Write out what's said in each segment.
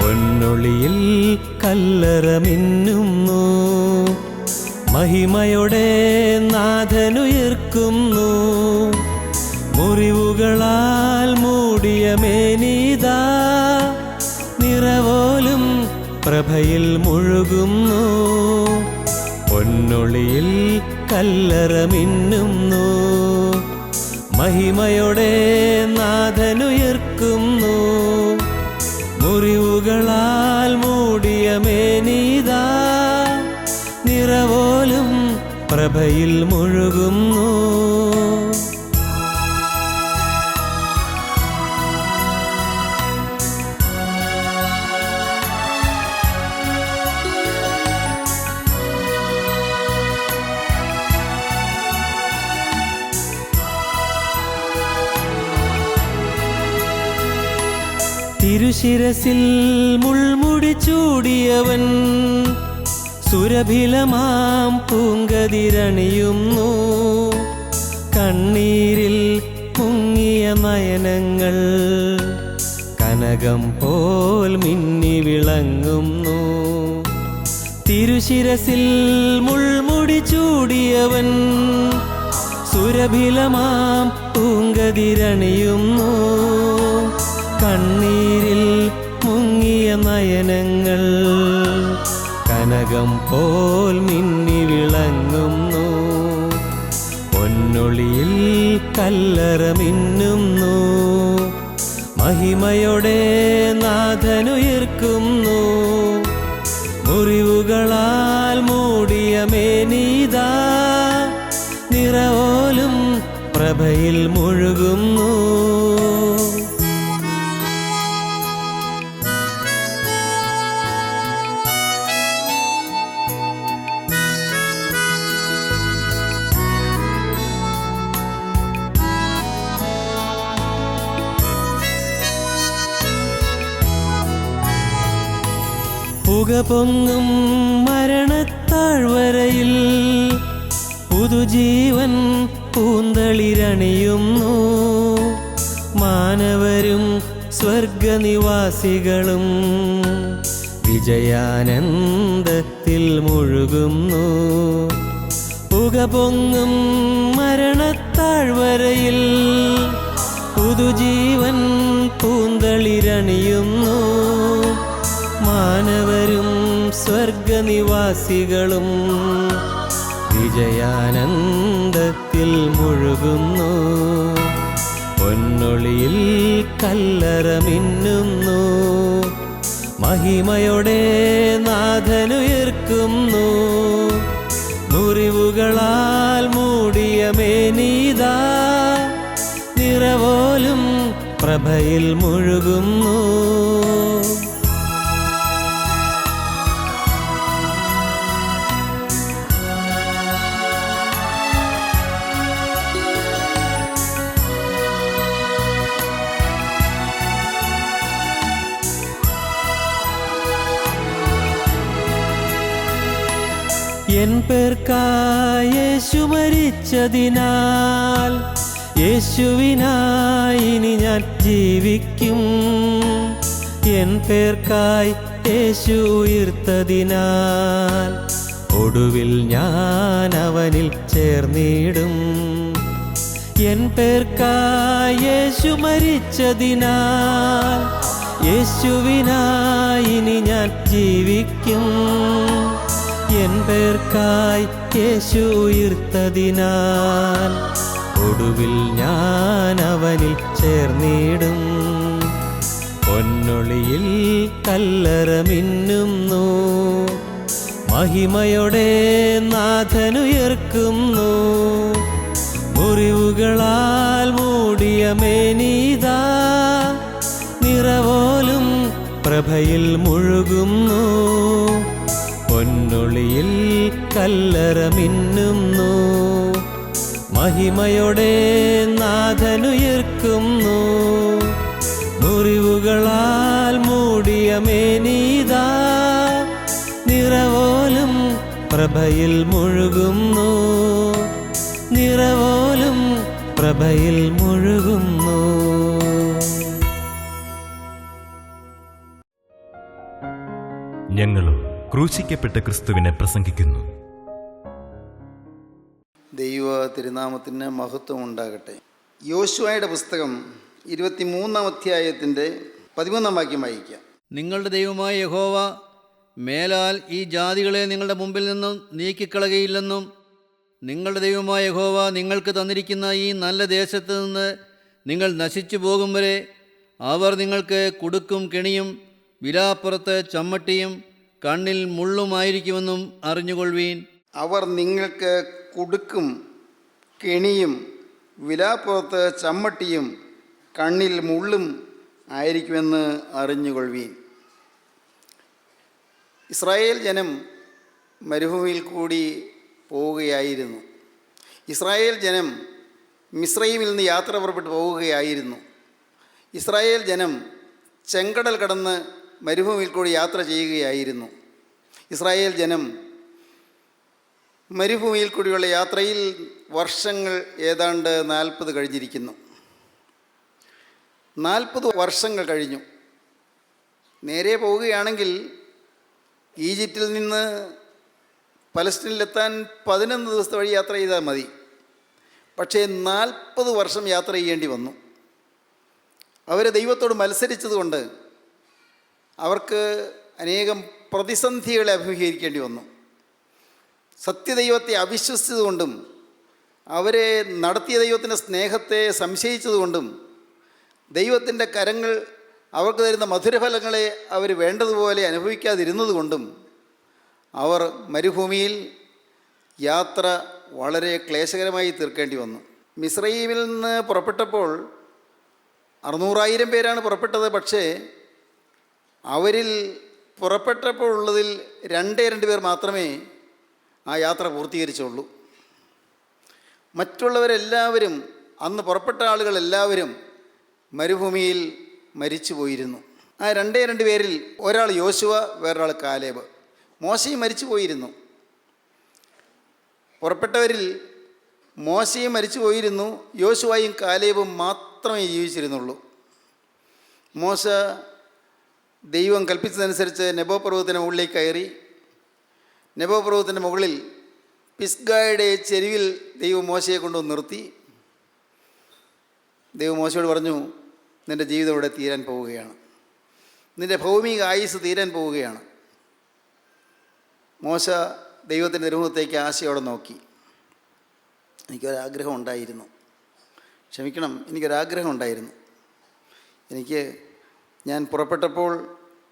പൊന്നൊളിയിൽ കല്ലറ മിന്നുന്നു, മഹിമയോടെ നാഥനുയർക്കുന്നു. മുറിവുകളാൽ മൂടിയ മേനീതാ, നിറവോലും പ്രഭയിൽ മുഴുകുന്നു. പൊന്നൊളിയിൽ കല്ലറ മിന്നുന്നു, മഹിമയോടെ നാഥനുയർക്കുന്നു. മുറിവുകളാൽ മൂടിയ മേനീതാ, നിറവോലും പ്രഭയിൽ മുഴുകുന്നു. തിരുശിരസിൽ മുൾമുടി ചൂടിയവൻ, സുരഭിലമാം പൂങ്കതിരണിയുന്നു. കണ്ണീരിൽ മുങ്ങിയ നയനങ്ങൾ കനകം പോൽ മിന്നി വിളങ്ങുന്നു. തിരുശിരസിൽ മുൾമുടി ചൂടിയവൻ, സുരഭിലമാം പൂങ്കതിരണിയുന്നു. കണ്ണീരിൽ മുങ്ങിയ നയനങ്ങൾ കനകം പോൽ മിന്നി വിളങ്ങുന്നു. പൊന്നൊളിയിൽ കല്ലറ മിന്നുന്നു, മഹിമയോടെ നാഥനുയർക്കുന്നു. മുറിവുകളാൽ മൂടിയ മേനീതാ, നിറവോലും പ്രഭയിൽ മുഴുകുന്നു. പുക പൊങ്ങും മരണത്താഴ്വരയിൽ പുതുജീവൻ പൂന്തളിരണിയുന്നു. മാനവരും സ്വർഗനിവാസികളും വിജയാനന്ദത്തിൽ മുഴുകുന്നു. പുക പൊങ്ങും മരണത്താഴ്വരയിൽ പുതുജീവൻ പൂന്തളിരണിയുന്നു. മാനവരും സ്വർഗനിവാസികളും വിജയാനന്ദത്തിൽ മുഴുകുന്നു. പൊന്നൊളിയിൽ കല്ലറ മിന്നുന്നു, മഹിമയോടെ നാഥനുയർക്കുന്നു. മുറിവുകളാൽ മൂടിയ മേനീതാ, നിറവോലും പ്രഭയിൽ മുഴുകുന്നു. എൻ പേർക്കായി യേശു മരിച്ചതിനാൽ, യേശുവിനായി ഇനി ഞാൻ ജീവിക്കും. എൻ പേർക്കായി യേശു ഉയർത്തതിനാൽ, ഒടുവിൽ ഞാൻ അവനിൽ ചേർന്നിടും. എൻ പേർക്കായി യേശു മരിച്ചതിനാൽ, യേശുവിനായി ഇനി ഞാൻ ജീവിക്കും. എൻ പേർക്കായി യേശു ഉയർത്തതിനാൽ, ഒടുവിൽ ഞാൻ അവനിൽ ചേർന്നിടും. പൊന്നൊളിയിൽ കല്ലറ മിന്നുന്നു, മഹിമയോടെ നാഥനുയർക്കുന്നു. മുറിവുകളാൽ മൂടിയ മേനീതാ, നിറവോലും പ്രഭയിൽ മുഴുകുന്നു. പൊന്നൊളിയിൽ കല്ലറ മിന്നുന്നു, മഹിമയോടെ നാഥനുയർക്കുന്നു. മുറിവുകളാൽ മൂടിയ മേനീതാ, നിറവോലും പ്രഭയിൽ മുഴുകുന്നു. നിറവോലും പ്രഭയിൽ മുഴുകുന്നു. ഞങ്ങളും ക്രൂശിക്കപ്പെട്ട ക്രിസ്തുവിനെ പ്രസംഗിക്കുന്നു. ദൈവ തിരുനാമത്തിന് മഹത്വം ഉണ്ടാകട്ടെ. യോശുവയുടെ പുസ്തകം 23-ാം അധ്യായത്തിൻ്റെ 13-ാം വാക്യം വായിക്കാം. നിങ്ങളുടെ ദൈവമായ യഹോവ മേലാൽ ഈ ജാതികളെ നിങ്ങളുടെ മുമ്പിൽ നിന്നും നീക്കിക്കളകയില്ലെന്നും നിങ്ങളുടെ ദൈവമായ യഹോവ നിങ്ങൾക്ക് തന്നിരിക്കുന്ന ഈ നല്ല ദേശത്ത് നിന്ന് നിങ്ങൾ നശിച്ചു പോകും വരെ അവർ നിങ്ങൾക്ക് കുടുക്കും കെണിയും വിലാപ്പുറത്ത് ചമ്മട്ടിയും കണ്ണിൽ മുള്ളുമായിരിക്കുമെന്നും അറിഞ്ഞുകൊള്ളുവീൻ. അവർ നിങ്ങൾക്ക് കുടുക്കും കെണിയും വിലാപ്പുറത്ത് ചമ്മട്ടിയും കണ്ണിൽ മുള്ളും ആയിരിക്കുമെന്ന് അറിഞ്ഞുകൊള്ളുവീൻ. ഇസ്രായേൽ ജനം മരുഭൂമിയിൽ കൂടി പോവുകയായിരുന്നു. ഇസ്രായേൽ ജനം മിസ്രയീമിൽ നിന്ന് യാത്ര പുറപ്പെട്ട് പോവുകയായിരുന്നു. ഇസ്രായേൽ ജനം ചെങ്കടൽ കടന്ന് മരുഭൂമിയിൽ കൂടി യാത്ര ചെയ്യുകയായിരുന്നു. ഇസ്രായേൽ ജനം മരുഭൂമിയിൽ കൂടിയുള്ള യാത്രയിൽ വർഷങ്ങൾ ഏതാണ്ട് 40 കഴിഞ്ഞിരിക്കുന്നു. 40 വർഷങ്ങൾ കഴിഞ്ഞു. നേരെ പോവുകയാണെങ്കിൽ ഈജിപ്തിൽ നിന്ന് പലസ്തീനിലെത്താൻ 11 ദിവസത്തെ വഴി യാത്ര ചെയ്താൽ മതി. പക്ഷേ 40 വർഷം യാത്ര ചെയ്യേണ്ടി വന്നു. അവർ ദൈവത്തോട് മത്സരിച്ചതുകൊണ്ട് അവർക്ക് അനേകം പ്രതിസന്ധികളെ അഭിമുഖീകരിക്കേണ്ടി വന്നു. സത്യദൈവത്തെ അവിശ്വസിച്ചതുകൊണ്ടും അവരെ നടത്തിയ ദൈവത്തിൻ്റെ സ്നേഹത്തെ സംശയിച്ചതുകൊണ്ടും ദൈവത്തിൻ്റെ കരങ്ങൾ അവർക്ക് തരുന്ന മധുരഫലങ്ങളെ അവർ വേണ്ടതുപോലെ അനുഭവിക്കാതിരുന്നതുകൊണ്ടും അവർ മരുഭൂമിയിൽ യാത്ര വളരെ ക്ലേശകരമായി തീർക്കേണ്ടി വന്നു. മിസ്രയീമിൽ നിന്ന് പുറപ്പെട്ടപ്പോൾ 600,000 പേരാണ് പുറപ്പെട്ടത്. പക്ഷേ അവരിൽ പുറപ്പെട്ടപ്പോൾ ഉള്ളതിൽ 2 പേർ മാത്രമേ ആ യാത്ര പൂർത്തീകരിച്ചുള്ളൂ. മറ്റുള്ളവരെല്ലാവരും, അന്ന് പുറപ്പെട്ട ആളുകളെല്ലാവരും മരുഭൂമിയിൽ മരിച്ചു പോയിരുന്നു. ആ 2 പേരിൽ ഒരാൾ യോശുവ, വേറൊരാൾ കാലേബ്. മോശയും മരിച്ചു പോയിരുന്നു. പുറപ്പെട്ടവരിൽ മോശയും മരിച്ചു പോയിരുന്നു. യോശുവയും കാലേബും മാത്രമേ ജീവിച്ചിരുന്നുള്ളൂ. മോശ ദൈവം കൽപ്പിച്ചതനുസരിച്ച് നെബോ പർവ്വതത്തിൻ്റെ മുകളിലേക്ക് കയറി. നെബോ പർവ്വതത്തിൻ്റെ മുകളിൽ പിസ്ഗായുടെ ചെരുവിൽ ദൈവം മോശയെ കൊണ്ടുവന്ന് നിർത്തി. ദൈവം മോശയോട് പറഞ്ഞു, നിൻ്റെ ജീവിതം ഇവിടെ തീരാൻ പോവുകയാണ്, നിൻ്റെ ഭൗമിക ആയുസ് തീരാൻ പോവുകയാണ്. മോശ ദൈവത്തിൻ്റെ തിരുമുഖത്തേക്ക് ആശയോടെ നോക്കി. എനിക്കൊരാഗ്രഹം ഉണ്ടായിരുന്നു, എനിക്കൊരാഗ്രഹം ഉണ്ടായിരുന്നു. ഞാൻ പുറപ്പെട്ടപ്പോൾ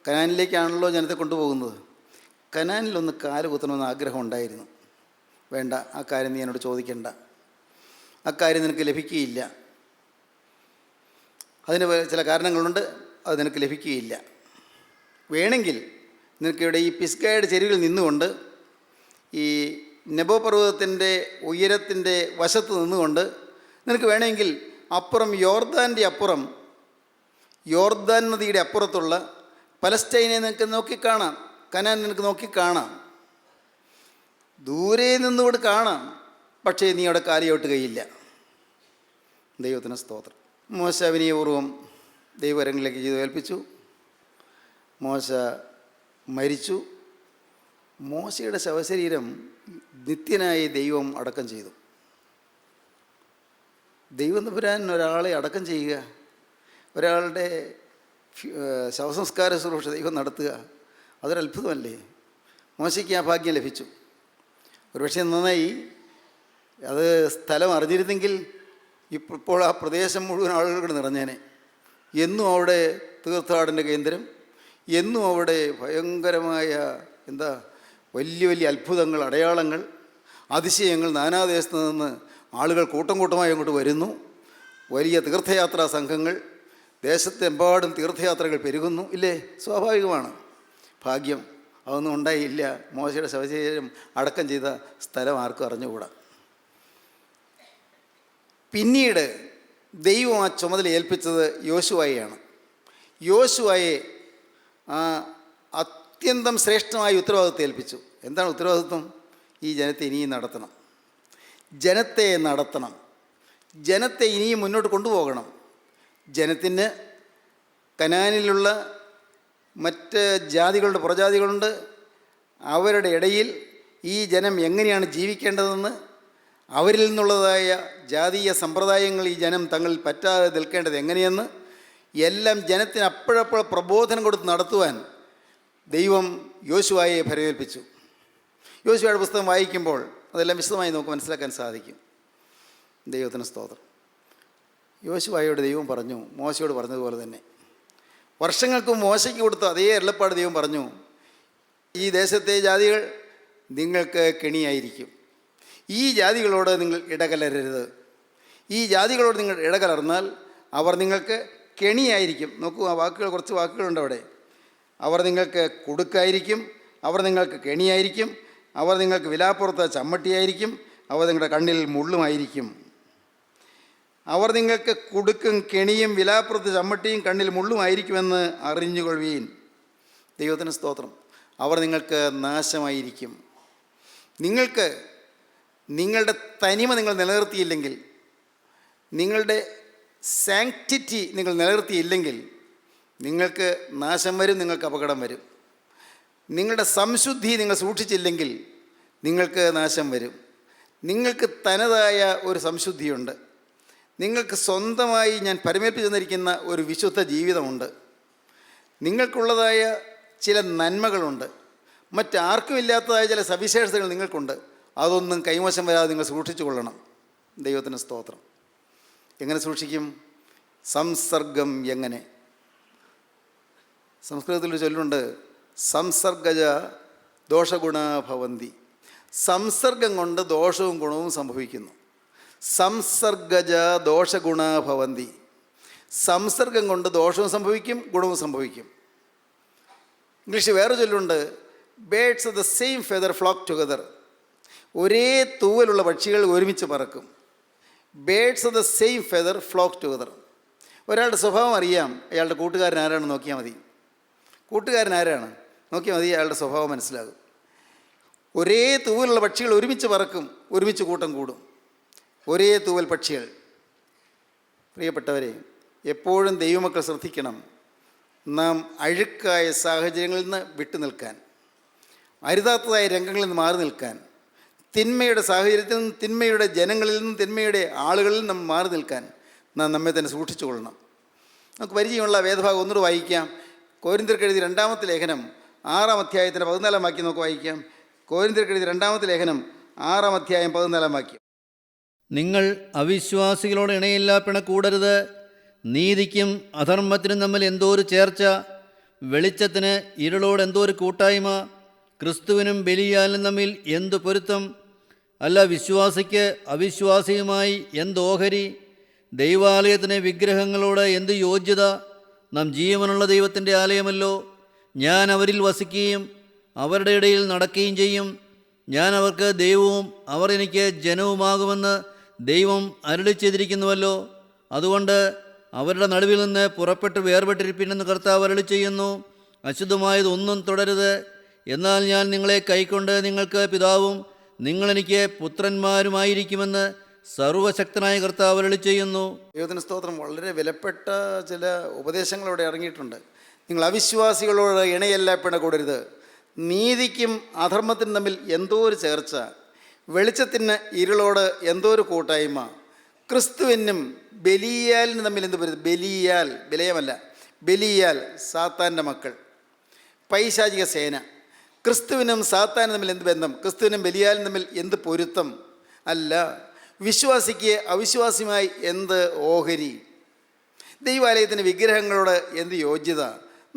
കനാനിലേക്കാണല്ലോ ജനത്തെ കൊണ്ടുപോകുന്നത്. കനാനിലൊന്ന് കാല് കുത്തണമെന്ന് ആഗ്രഹം ഉണ്ടായിരുന്നു. വേണ്ട, ആ കാര്യം നീ എന്നോട് ചോദിക്കണ്ട, ആ കാര്യം നിനക്ക് ലഭിക്കുകയില്ല. അതിന് ചില കാരണങ്ങളുണ്ട്, അത് നിനക്ക് ലഭിക്കുകയില്ല. വേണമെങ്കിൽ നിനക്കിവിടെ ഈ പിസ്ഗയുടെ ചെരുവിൽ നിന്നുകൊണ്ട്, ഈ നെബോ പർവ്വതത്തിൻ്റെ ഉയരത്തിൻ്റെ വശത്ത് നിന്നുകൊണ്ട് നിനക്ക് വേണമെങ്കിൽ അപ്പുറം യോർദാൻ്റെ അപ്പുറം, യോർദാൻ നദിയുടെ അപ്പുറത്തുള്ള പലസ്റ്റൈനെ നിനക്ക് നോക്കിക്കാണാം, കനാൻ നിനക്ക് നോക്കിക്കാണാം, ദൂരെ നിന്നുകൊണ്ട് കാണാം. പക്ഷേ നീ അവിടെ കാലിയോട്ടുകയില്ല. ദൈവത്തിന് സ്തോത്രം. മോശ വിനയപൂർവ്വം ദൈവകരങ്ങളിലേക്ക് ചെയ്ത് ഏൽപ്പിച്ചു. മോശ മരിച്ചു. മോശയുടെ ശവശരീരം നിത്യനായി ദൈവം അടക്കം ചെയ്തു. ദൈവം തമ്പുരാൻ ഒരാളെ അടക്കം ചെയ്യുക, ഒരാളുടെ ശവസംസ്കാര ശുശ്രൂഷ ദൈവം നടത്തുക, അതൊരത്ഭുതമല്ലേ? മോശയ്ക്ക് ആ ഭാഗ്യം ലഭിച്ചു. ഒരുപക്ഷെ നന്നായി അത് സ്ഥലം അറിഞ്ഞിരുന്നെങ്കിൽ ഇപ്പോൾ ആ പ്രദേശം മുഴുവൻ ആളുകൾ നിറഞ്ഞേനെ. എന്നും അവിടെ തീർത്ഥാടന കേന്ദ്രം, എന്നും അവിടെ ഭയങ്കരമായ വലിയ വലിയ അത്ഭുതങ്ങൾ, അടയാളങ്ങൾ, അതിശയങ്ങൾ. നാനാദേശത്ത് നിന്ന് ആളുകൾ കൂട്ടം കൂട്ടമായി അങ്ങോട്ട് വരുന്നു. വലിയ തീർത്ഥയാത്രാ സംഘങ്ങൾ, ദേശത്തെമ്പാടും തീർത്ഥയാത്രകൾ പെരുകുന്നു. ഇല്ലേ? സ്വാഭാവികമാണ്. ഭാഗ്യം അതൊന്നും ഉണ്ടായില്ല. മോശയുടെ ശവശരീരം അടക്കം ചെയ്ത സ്ഥലം ആർക്കും അറിഞ്ഞുകൂടാ. പിന്നീട് ദൈവം ആ ചുമതല ഏൽപ്പിച്ചത് യോശുവയെയാണ്. യോശുവയെ അത്യന്തം ശ്രേഷ്ഠമായ ഉത്തരവാദിത്വം ഏൽപ്പിച്ചു. എന്താണ് ഉത്തരവാദിത്വം? ഈ ജനത്തെ ഇനിയും നടത്തണം, ജനത്തെ ഇനിയും മുന്നോട്ട് കൊണ്ടുപോകണം. ജനത്തിന് കനാനിലുള്ള മറ്റ് ജാതികളുടെ പുറജാതികളുണ്ട്. അവരുടെ ഇടയിൽ ഈ ജനം എങ്ങനെയാണ് ജീവിക്കേണ്ടതെന്ന്, അവരിൽ നിന്നുള്ളതായ ജാതീയ സമ്പ്രദായങ്ങൾ ഈ ജനം തങ്ങളിൽ പറ്റാതെ നിൽക്കേണ്ടത് എങ്ങനെയെന്ന് എല്ലാം ജനത്തിന് അപ്പോഴപ്പോൾ പ്രബോധനം കൊടുത്ത് നടത്തുവാൻ ദൈവം യോശുവയെ പരികൽപ്പിച്ചു. യോശുവയുടെ പുസ്തകം വായിക്കുമ്പോൾ അതെല്ലാം വിശദമായി നമുക്ക് മനസ്സിലാക്കാൻ സാധിക്കും. ദൈവത്തിന് സ്തോത്രം. യോശുവയോട് ദൈവം പറഞ്ഞു, മോശയോട് പറഞ്ഞതുപോലെ തന്നെ വർഷങ്ങൾക്ക് മോശയ്ക്ക് കൊടുത്ത അതേ അരുളപ്പാട് ദൈവം പറഞ്ഞു, ഈ ദേശത്തെ ജാതികൾ നിങ്ങൾക്ക് കെണിയായിരിക്കും. ഈ ജാതികളോട് നിങ്ങൾ ഇടകലരരുത്. ഈ ജാതികളോട് നിങ്ങൾ ഇടകലർന്നാൽ അവർ നിങ്ങൾക്ക് കെണിയായിരിക്കും. നോക്കൂ, ആ വാക്കുകൾ, കുറച്ച് വാക്കുകളുണ്ട് അവിടെ. അവർ നിങ്ങൾക്ക് കുടുക്കായിരിക്കും, അവർ നിങ്ങൾക്ക് കെണിയായിരിക്കും, അവർ നിങ്ങൾക്ക് വിലാപ്പുറത്ത് ചമ്മട്ടിയായിരിക്കും, അവർ നിങ്ങളുടെ കണ്ണിൽ മുള്ളുമായിരിക്കും. അവർ നിങ്ങൾക്ക് കുടുക്കും കെണിയും വിലാപ്പുറത്ത് ചമ്മട്ടിയും കണ്ണിൽ മുള്ളുമായിരിക്കുമെന്ന് അറിഞ്ഞുകൊള്ളുവീൻ. ദൈവത്തിന് സ്തോത്രം. അവർ നിങ്ങൾക്ക് നാശമായിരിക്കും. നിങ്ങൾക്ക് നിങ്ങളുടെ തനിമ നിങ്ങൾ നിലനിർത്തിയില്ലെങ്കിൽ, നിങ്ങളുടെ സാങ്ക്ടിറ്റി നിങ്ങൾ നിലനിർത്തിയില്ലെങ്കിൽ നിങ്ങൾക്ക് നാശം വരും, നിങ്ങൾക്ക് അപകടം വരും. നിങ്ങളുടെ സംശുദ്ധി നിങ്ങൾ സൂക്ഷിച്ചില്ലെങ്കിൽ നിങ്ങൾക്ക് നാശം വരും. നിങ്ങൾക്ക് തനതായ ഒരു സംശുദ്ധിയുണ്ട്. നിങ്ങൾക്ക് സ്വന്തമായി ഞാൻ പരമേൽപ്പിച്ചു തന്നിരിക്കുന്ന ഒരു വിശുദ്ധ ജീവിതമുണ്ട്. നിങ്ങൾക്കുള്ളതായ ചില നന്മകളുണ്ട്. മറ്റാർക്കും ഇല്ലാത്തതായ ചില സവിശേഷതകൾ നിങ്ങൾക്കുണ്ട്. അതൊന്നും കൈമോശം വരാതെ നിങ്ങൾ സൂക്ഷിച്ചു കൊള്ളണം. ദൈവത്തിന് സ്തോത്രം. എങ്ങനെ സൂക്ഷിക്കും? സംസർഗം. എങ്ങനെ? സംസ്കൃതത്തിൽ ചൊല്ലുണ്ട്, സംസർഗജ ദോഷഗുണ ഭവന്തി. സംസർഗം കൊണ്ട് ദോഷവും ഗുണവും സംഭവിക്കുന്നു. സംസർഗജ ദോഷഗുണ ഭവന്തി. സംസർഗം കൊണ്ട് ദോഷവും സംഭവിക്കും, ഗുണവും സംഭവിക്കും. ഇംഗ്ലീഷ് വേറെ ചൊല്ലുണ്ട്, birds of the same feather flock together. ഒരേ തൂവലുള്ള പക്ഷികൾ ഒരുമിച്ച് പറക്കും. Birds of the same feather flock together. ഒരാളുടെ സ്വഭാവം അറിയാം, അയാളുടെ കൂട്ടുകാരൻ ആരാണെന്ന് നോക്കിയാൽ മതി. കൂട്ടുകാരൻ ആരാണ് നോക്കിയാൽ മതി, അയാളുടെ സ്വഭാവം മനസ്സിലാകും. ഒരേ തൂവലുള്ള പക്ഷികൾ ഒരുമിച്ച് പറക്കും, ഒരുമിച്ച് കൂട്ടം കൂടും. ഒരേ തൂവൽ പക്ഷികൾ. പ്രിയപ്പെട്ടവരെ, എപ്പോഴും ദൈവമക്കൾ ശ്രദ്ധിക്കണം, നാം അഴുക്കായ സാഹചര്യങ്ങളിൽ നിന്ന് വിട്ടു നിൽക്കാൻ, അരുതാത്തതായ രംഗങ്ങളിൽ നിന്ന് മാറി നിൽക്കാൻ, തിന്മയുടെ സാഹചര്യത്തിൽ നിന്നും, തിന്മയുടെ ജനങ്ങളിൽ നിന്നും, തിന്മയുടെ ആളുകളിൽ നിന്നും മാറി നിൽക്കാൻ നാം നമ്മെ തന്നെ സൂക്ഷിച്ചു കൊള്ളണം. നമുക്ക് പരിചയമുള്ള വേദഭാഗം ഒന്നുകൂടെ വായിക്കാം. കോരിന്ത്യർക്കെഴുതിയ 2-ാമത്തെ ലേഖനം 6-ാം അധ്യായത്തിൻ്റെ 14-ാം വാക്യം നമുക്ക് വായിക്കാം. കോരിന്ത്യർക്കെഴുതിയ 2-ാമത്തെ ലേഖനം 6-ാം അധ്യായം 14-ാം വാക്യം. നിങ്ങൾ അവിശ്വാസികളോട് ഇണയില്ല പിണക്കൂടരുത്. നീതിക്കും അധർമ്മത്തിനും തമ്മിൽ എന്തോ ഒരു ചേർച്ച, വെളിച്ചത്തിന് ഇരുളോട് എന്തോ ഒരു കൂട്ടായ്മ, ക്രിസ്തുവിനും ബലിയാലും തമ്മിൽ എന്തു പൊരുത്തം. അല്ല, വിശ്വാസിക്ക് അവിശ്വാസിയുമായി എന്ത് ഓഹരി, ദൈവാലയത്തിന് വിഗ്രഹങ്ങളോട് എന്ത് യോഗ്യത. നാം ജീവനുള്ള ദൈവത്തിൻ്റെ ആലയമല്ലോ. ഞാൻ അവരിൽ വസിക്കുകയും അവരുടെ ഇടയിൽ നടക്കുകയും ചെയ്യും. ഞാൻ അവർക്ക് ദൈവവും അവർ എനിക്ക് ജനവുമാകുമെന്ന് ദൈവം അരുളി ചെയ്തിരിക്കുന്നുവല്ലോ. അതുകൊണ്ട് അവരുടെ നടുവിൽ നിന്ന് പുറപ്പെട്ട് വേർപെട്ടിരിപ്പിനെന്ന് കർത്താവ് അരുളി ചെയ്യുന്നു. അശുദ്ധമായതൊന്നും തുടരുത്. എന്നാൽ ഞാൻ നിങ്ങളെ കൈക്കൊണ്ട് നിങ്ങൾക്ക് പിതാവും നിങ്ങളെനിക്ക് പുത്രന്മാരുമായിരിക്കുമെന്ന് സർവശക്തനായ കർത്താവ് അരുളി ചെയ്യുന്നു. ദൈവത്തിന് സ്തോത്രം. വളരെ വിലപ്പെട്ട ചില ഉപദേശങ്ങളോടെ ഇറങ്ങിയിട്ടുണ്ട്. നിങ്ങൾ അവിശ്വാസികളോട് ഇണയല്ല പിണകൂടരുത്. നീതിക്കും അധർമ്മത്തിനും തമ്മിൽ എന്തോ ഒരു ചേർച്ച, വെളിച്ചത്തിന് ഇരുളോട് എന്തോ ഒരു കൂട്ടായ്മ, ക്രിസ്തുവിനും ബലിയാലിനും തമ്മിൽ എന്ത് പറയുന്നത്? ബലിയാൽ, ബലയമല്ല, ബലിയാൽ സാത്താൻ്റെ മക്കൾ, പൈശാചിക സേന. ക്രിസ്തുവിനും സാത്താനും തമ്മിൽ എന്ത് ബന്ധം? ക്രിസ്തുവിനും ബലിയാലും തമ്മിൽ എന്ത് പൊരുത്തം? അല്ല. വിശ്വാസിക്ക് അവിശ്വാസിയുമായി എന്ത് ഓഹരി? ദൈവാലയത്തിൻ്റെ വിഗ്രഹങ്ങളോട് എന്ത് യോഗ്യത?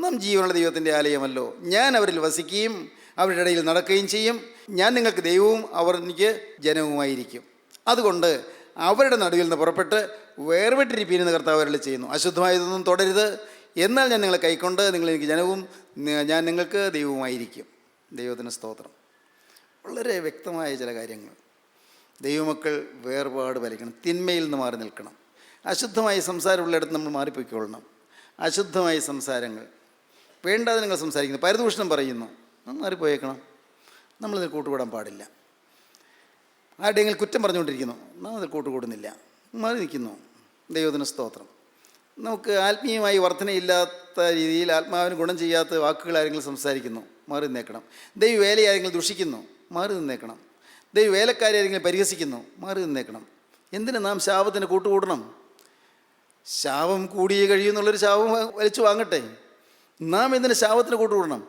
നാം ജീവനുള്ള ദൈവത്തിൻ്റെ ആലയമല്ലോ. ഞാൻ അവരിൽ വസിക്കുകയും അവരുടെ ഇടയിൽ നടക്കുകയും ചെയ്യും. ഞാൻ നിങ്ങൾക്ക് ദൈവവും അവർ എനിക്ക് ജനവുമായിരിക്കും. അതുകൊണ്ട് അവരുടെ നടുവിൽ നിന്ന് പുറപ്പെട്ട് വേർപെട്ടിരിപ്പിരുന്ന് കർത്താവ് അരുളി ചെയ്യുന്നു. അശുദ്ധമായതൊന്നും തുടരുത്. എന്നാൽ ഞാൻ നിങ്ങളെ കൈക്കൊണ്ട് നിങ്ങൾ എനിക്ക് ജനവും ഞാൻ നിങ്ങൾക്ക് ദൈവവുമായിരിക്കും. ദൈവത്തിന് സ്തോത്രം. വളരെ വ്യക്തമായ ചില കാര്യങ്ങൾ. ദൈവമക്കൾ വേർപാട് പാലിക്കണം. തിന്മയിൽ നിന്ന് മാറി നിൽക്കണം. അശുദ്ധമായ സംസാരമുള്ളിടത്ത് നമ്മൾ മാറിപ്പോയിക്കൊള്ളണം. അശുദ്ധമായ സംസാരങ്ങൾ വേണ്ടാതെ നിങ്ങൾ സംസാരിക്കുന്നു, പരദൂഷണം പറയുന്നു, മാറിപ്പോയേക്കണം. നമ്മളിതിൽ കൂട്ടുകൂടാൻ പാടില്ല. ആരുടെയെങ്കിലും കുറ്റം പറഞ്ഞുകൊണ്ടിരിക്കുന്നു, നാം അതിൽ കൂട്ടുകൂടുന്നില്ല, മാറി നിൽക്കുന്നു. ദൈവത്തിന് സ്തോത്രം. നമുക്ക് ആത്മീയമായി വർധനയില്ലാത്ത രീതിയിൽ ആത്മാവിന് ഗുണം ചെയ്യാത്ത വാക്കുകൾ ആരെങ്കിലും സംസാരിക്കുന്നു, മാറി നിന്നേക്കണം. ദൈവവേലയെ ആരെങ്കിലും ദുഷിക്കുന്നു, മാറി നിന്നേക്കണം. ദൈവവേലക്കാരെ ആരെങ്കിലും പരിഹസിക്കുന്നു, മാറി നിന്നേക്കണം. എന്തിന് നാം ശാപത്തിന് കൂട്ടുകൂടണം? ശാപം കൂടിയേ കഴിയുന്നുള്ളൊരു ശാപം വലിച്ചു വാങ്ങട്ടെ. നാം എന്തിന് ശാപത്തിന് കൂട്ടുകൂടണം?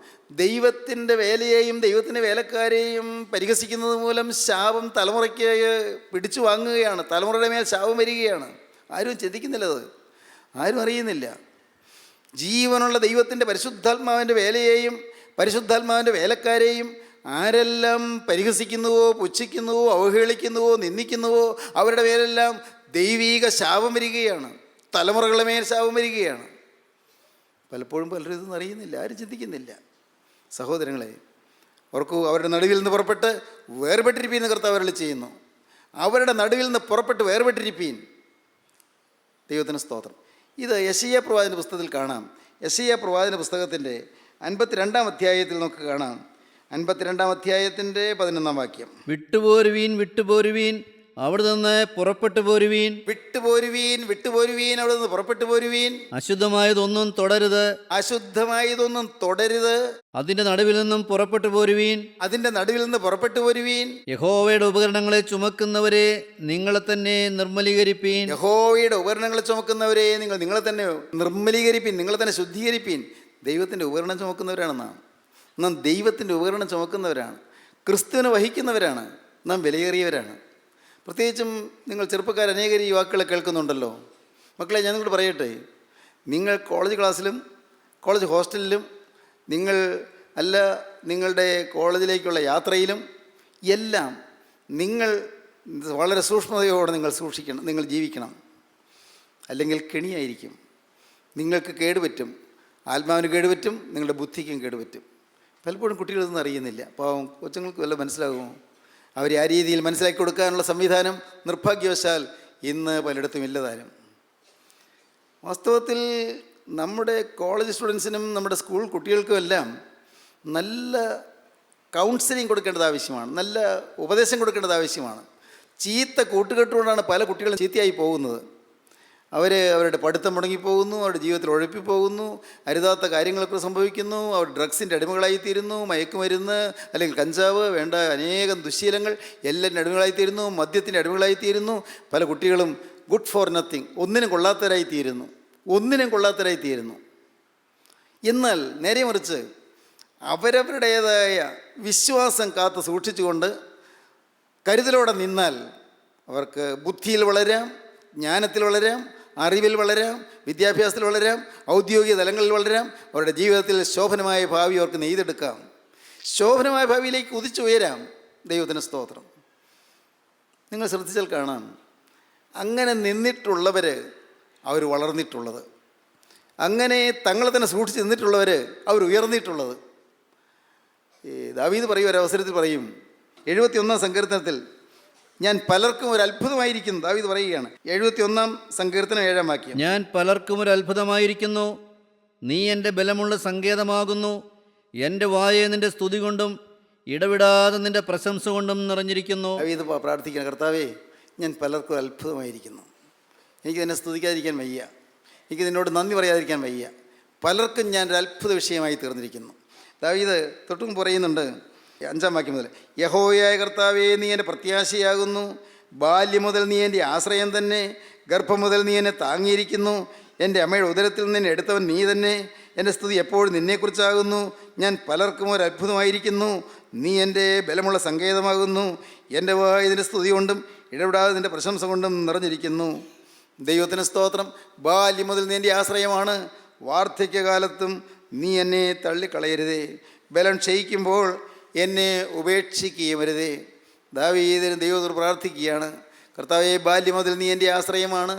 ദൈവത്തിൻ്റെ വേലയെയും ദൈവത്തിൻ്റെ വേലക്കാരെയും പരിഹസിക്കുന്നത് മൂലം ശാപം തലമുറയ്ക്ക് പിടിച്ചു വാങ്ങുകയാണ്, തലമുറയുടെ മേൽ ശാപം വരികയാണ്. ആരും ചിന്തിക്കുന്നില്ലത്, ആരും അറിയുന്നില്ല. ജീവനുള്ള ദൈവത്തിൻ്റെ പരിശുദ്ധാത്മാവിൻ്റെ വേലയെയും പരിശുദ്ധാത്മാവിൻ്റെ വേലക്കാരെയും ആരെല്ലാം പരിഹസിക്കുന്നുവോ, പുച്ഛിക്കുന്നുവോ, അവഹേളിക്കുന്നുവോ, നിന്ദിക്കുന്നുവോ അവരുടെ മേലെല്ലാം ദൈവീക ശാപം വരികയാണ്, തലമുറകളുടെ മേൽ ശാപം വരികയാണ്. പലപ്പോഴും പലരും ഇതൊന്നും അറിയുന്നില്ല, ആരും ചിന്തിക്കുന്നില്ല. സഹോദരങ്ങളെ, ഓർക്കൂ, അവരുടെ നടുവിൽ നിന്ന് പുറപ്പെട്ട് വേർപെട്ടിരിപ്പീൻ എന്ന് കർത്താവ് അരുളി ചെയ്യുന്നു. അവരുടെ നടുവിൽ നിന്ന് പുറപ്പെട്ട് വേർപെട്ടിരിപ്പീൻ. ദൈവത്തിന് സ്തോത്രം. ഇത് യെശയ്യാ പ്രവാചകൻ്റെ പുസ്തകത്തിൽ കാണാം. യെശയ്യാ പ്രവാചകൻ്റെ പുസ്തകത്തിൻ്റെ 52-ാം അധ്യായത്തിൽ നമുക്ക് കാണാം. 52-ാം അധ്യായത്തിൻ്റെ 11-ാം വാക്യം. വിട്ടുപോരുവീൻ, വിട്ടുപോരുവീൻ, അവിടെ നിന്ന് പുറപ്പെട്ടു പോരുവീൻ. വിട്ടുപോരുവീൻ, വിട്ടുപോരുവീൻ, അവിടെ നിന്ന് പുറപ്പെട്ടു പോരുവീൻ. അശുദ്ധമായതൊന്നും തുടരുത്, അശുദ്ധമായതൊന്നും തുടരുത്. അതിന്റെ നടുവിൽ നിന്നും പുറപ്പെട്ടു പോരുവീൻ, അതിൻ്റെ നടുവിൽ നിന്ന് പുറപ്പെട്ടു പോരുവീൻ. യഹോവയുടെ ഉപകരണങ്ങളെ ചുമക്കുന്നവരെ നിങ്ങളെ തന്നെ നിർമ്മലീകരിപ്പീൻ. യഹോവയുടെ ഉപകരണങ്ങളെ ചുമക്കുന്നവരെ നിങ്ങളെ തന്നെ നിർമ്മലീകരിപ്പീൻ, നിങ്ങളെ തന്നെ ശുദ്ധീകരിപ്പീൻ. ദൈവത്തിൻ്റെ ഉപകരണം ചുമക്കുന്നവരാണ് നാം ദൈവത്തിൻ്റെ ഉപകരണം ചുമക്കുന്നവരാണ്, ക്രിസ്തുവിനെ വഹിക്കുന്നവരാണ്, നാം വിലയേറിയവരാണ്. പ്രത്യേകിച്ചും നിങ്ങൾ ചെറുപ്പക്കാർ അനേകം ഈ വാക്കുകളെ കേൾക്കുന്നുണ്ടല്ലോ. മക്കളെ, ഞാൻ നിങ്ങളോട് പറയട്ടെ, നിങ്ങൾ കോളേജ് ക്ലാസ്സിലും കോളേജ് ഹോസ്റ്റലിലും നിങ്ങളുടെ കോളേജിലേക്കുള്ള യാത്രയിലും എല്ലാം നിങ്ങൾ വളരെ സൂക്ഷ്മതയോടെ നിങ്ങൾ ജീവിക്കണം. അല്ലെങ്കിൽ കെണിയായിരിക്കും, നിങ്ങൾക്ക് കേടുപറ്റും, ആത്മാവിന് കേടുപറ്റും, നിങ്ങളുടെ ബുദ്ധിക്കും കേടുപറ്റും. പലപ്പോഴും കുട്ടികളൊന്നും അറിയുന്നില്ല. പാവം കൊച്ചുങ്ങൾക്ക് വല്ല മനസ്സിലാകുമോ? അവരെ ആ രീതിയിൽ മനസ്സിലാക്കി കൊടുക്കാനുള്ള സംവിധാനം നിർഭാഗ്യവശാൽ ഇന്ന് പലയിടത്തും ഇല്ലതാനും. വാസ്തവത്തിൽ നമ്മുടെ കോളേജ് സ്റ്റുഡൻസിനും നമ്മുടെ സ്കൂൾ കുട്ടികൾക്കുമെല്ലാം നല്ല കൗൺസിലിംഗ് കൊടുക്കേണ്ടത് ആവശ്യമാണ്, നല്ല ഉപദേശം കൊടുക്കേണ്ടത് ആവശ്യമാണ്. ചീത്ത കൂട്ടുകെട്ടുകൊണ്ടാണ് പല കുട്ടികളും ചീത്തയായി പോകുന്നത്. അവരുടെ പഠിത്തം മുടങ്ങിപ്പോകുന്നു, അവരുടെ ജീവിതത്തിൽ ഉഴപ്പിപ്പോകുന്നു, അരുതാത്ത കാര്യങ്ങളൊക്കെ സംഭവിക്കുന്നു, അവർ ഡ്രഗ്സിൻ്റെ അടിമകളായിത്തീരുന്നു, മയക്കുമരുന്ന് അല്ലെങ്കിൽ കഞ്ചാവ്, വേണ്ട അനേകം ദുശ്ശീലങ്ങൾ എല്ലാം അടിമകളായിത്തീരുന്നു, മദ്യത്തിൻ്റെ അടിമകളായിത്തീരുന്നു. പല കുട്ടികളും ഗുഡ് ഫോർ നത്തിങ്, ഒന്നിനും കൊള്ളാത്തവരായിത്തീരുന്നു. എന്നാൽ നേരെ മറിച്ച് അവരവരുടേതായ വിശ്വാസം കാത്ത് സൂക്ഷിച്ചുകൊണ്ട് കരുതലോടെ നിന്നാൽ അവർക്ക് ബുദ്ധിയിൽ വളരാം, ജ്ഞാനത്തിൽ വളരാം, അറിവിൽ വളരാം, വിദ്യാഭ്യാസത്തിൽ വളരാം, ഔദ്യോഗിക തലങ്ങളിൽ വളരാം. അവരുടെ ജീവിതത്തിൽ ശോഭനമായ ഭാവി അവർക്ക് നെയ്തെടുക്കാം, ശോഭനമായ ഭാവിയിലേക്ക് ഉദിച്ചുയരാം. ദൈവത്തിന് സ്തോത്രം. നിങ്ങൾ ശ്രദ്ധിച്ചാൽ കാണാം, അങ്ങനെ നിന്നിട്ടുള്ളവർ അവർ വളർന്നിട്ടുള്ളത്, അങ്ങനെ തങ്ങളെ തന്നെ സൂക്ഷിച്ച് നിന്നിട്ടുള്ളവർ അവർ ഉയർന്നിട്ടുള്ളത്. ദാവീദ് പറയും, ഒരവസരത്തിൽ പറയും, 71-ാം സങ്കീർത്തനത്തിൽ, ഞാൻ പലർക്കും ഒരു അത്ഭുതമായിരിക്കുന്നു. ദാവീദ് പറയുകയാണ്, 71-ാം സങ്കീർത്തനം 7-ാം വാക്യം. ഞാൻ പലർക്കും ഒരു അത്ഭുതമായിരിക്കുന്നു, നീ എൻ്റെ ബലമുള്ള സങ്കേതമാകുന്നു, എൻ്റെ വായെ നിൻ്റെ സ്തുതി കൊണ്ടും ഇടവിടാതെ നിൻ്റെ പ്രശംസ കൊണ്ടും നിറഞ്ഞിരിക്കുന്നു. ദാവീദ് പ്രാർത്ഥിക്കണം, കർത്താവേ, ഞാൻ പലർക്കും അത്ഭുതമായിരിക്കുന്നു, എനിക്ക് നിന്നെ സ്തുതിക്കാതിരിക്കാൻ വയ്യ, എനിക്ക് നിന്നോട് നന്ദി പറയാതിരിക്കാൻ വയ്യ, പലർക്കും ഞാൻ ഒരു അത്ഭുത വിഷയമായി തീർന്നിരിക്കുന്നു. ദാവീദ് തൊട്ടും പറയുന്നുണ്ട് 5-ാം വാക്യം മുതൽ, യഹോവയായ കർത്താവേ, നീ എൻ്റെ പ്രത്യാശയാകുന്നു, ബാല്യം മുതൽ നീ എൻ്റെ ആശ്രയം തന്നെ, ഗർഭം മുതൽ നീ എന്നെ താങ്ങിയിരിക്കുന്നു, എൻ്റെ അമ്മയുടെ ഉദരത്തിൽ നിന്ന് എന്നെ എടുത്തവൻ നീ തന്നെ, എൻ്റെ സ്തുതി എപ്പോഴും നിന്നെക്കുറിച്ചാകുന്നു, ഞാൻ പലർക്കും ഒരു അത്ഭുതമായിരിക്കുന്നു, നീ എൻ്റെ ബലമുള്ള സങ്കേതമാകുന്നു, എൻ്റെ വായ ഇതിൻ്റെ സ്തുതി കൊണ്ടും ഇടപെടാതെ നിൻ്റെ പ്രശംസ കൊണ്ടും നിറഞ്ഞിരിക്കുന്നു. ദൈവത്തിന് സ്തോത്രം. ബാല്യം മുതൽ നീ എൻ്റെ ആശ്രയമാണ്, വാർദ്ധക്യകാലത്തും നീ എന്നെ തള്ളിക്കളയരുതേ, ബലം ക്ഷയിക്കുമ്പോൾ എന്നെ ഉപേക്ഷിക്കുകയുമരുതേ. ദാവീദിന് ദൈവത്തോട് പ്രാർത്ഥിക്കുകയാണ്, കർത്താവേ, ബാല്യം മുതൽ നീ എൻ്റെ ആശ്രയമാണ്,